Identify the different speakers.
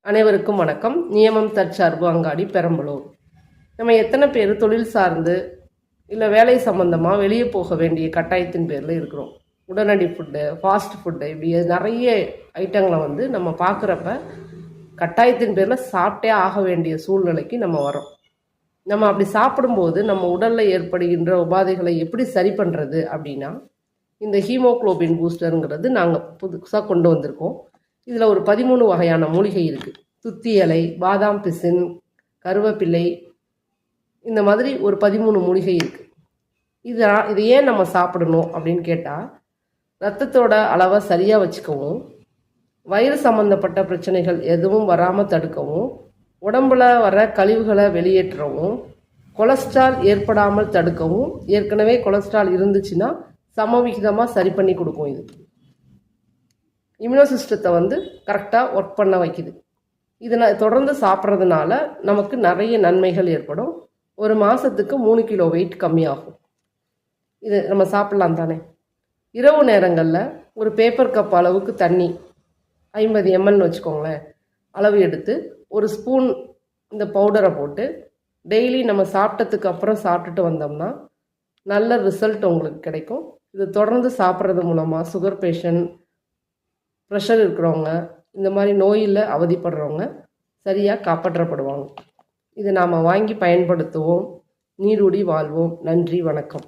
Speaker 1: அனைவருக்கும் வணக்கம். நியமம் தற்சார்பு அங்காடி பெரம்பலூர். நம்ம எத்தனை பேர் தொழில் சார்ந்து இல்லை வேலை சம்மந்தமாக வெளியே போக வேண்டிய கட்டாயத்தின் பேரில் இருக்கிறோம். உடனடி ஃபுட்டு, ஃபாஸ்ட் ஃபுட்டு, இப்படி நிறைய ஐட்டங்களை நம்ம பார்க்குறப்ப கட்டாயத்தின் பேரில் சாப்பிட்டே ஆக வேண்டிய சூழ்நிலைக்கு நம்ம வரோம். நம்ம அப்படி சாப்பிடும்போது நம்ம உடலில் ஏற்படுகின்ற உபாதைகளை எப்படி சரி பண்ணுறது அப்படின்னா, இந்த ஹீமோக்ளோபின் பூஸ்டருங்கிறது நாங்கள் புதுசாக கொண்டு வந்திருக்கோம். இதில் ஒரு 13 வகையான மூலிகை இருக்குது. துத்தி இலை, பாதாம் பிசின், கருவேப்பிள்ளை, இந்த மாதிரி ஒரு 13 மூலிகை இருக்குது. இதை ஏன் நம்ம சாப்பிடணும் அப்படின்னு கேட்டால், ரத்தத்தோட அளவை சரியாக வச்சுக்கவும், வயிறு சம்மந்தப்பட்ட பிரச்சனைகள் எதுவும் வராமல் தடுக்கவும், உடம்புல வர கழிவுகளை வெளியேற்றவும், கொலஸ்ட்ரால் ஏற்படாமல் தடுக்கவும், ஏற்கனவே கொலஸ்ட்ரால் இருந்துச்சுன்னா சமவிகிதமாக சரி பண்ணி கொடுக்கும். இது இம்யூனோ சிஸ்டத்தை கரெக்டாக ஒர்க் பண்ண வைக்குது. இதை தொடர்ந்து சாப்பிட்றதுனால நமக்கு நிறைய நன்மைகள் ஏற்படும். ஒரு மாதத்துக்கு 3 கிலோ வெயிட் கம்மியாகும். இது நம்ம சாப்பிட்லாம் தானே. இரவு நேரங்களில் ஒரு பேப்பர் கப் அளவுக்கு தண்ணி, 50 ml வச்சுக்கோங்களேன், அளவு எடுத்து ஒரு ஸ்பூன் இந்த பவுடரை போட்டு டெய்லி நம்ம சாப்பிட்டதுக்கு அப்புறம் சாப்பிட்டுட்டு வந்தோம்னா நல்ல ரிசல்ட் உங்களுக்கு கிடைக்கும். இது தொடர்ந்து சாப்பிட்றது மூலமாக சுகர் பேஷண்ட், ப்ரெஷர் இருக்கிறவங்க, இந்த மாதிரி நோயில் அவதிப்படுறவங்க சரியாக காப்பாற்றப்படுவாங்க. இதை நாம் வாங்கி பயன்படுத்துவோம். நீடூடி வாழ்வோம். நன்றி, வணக்கம்.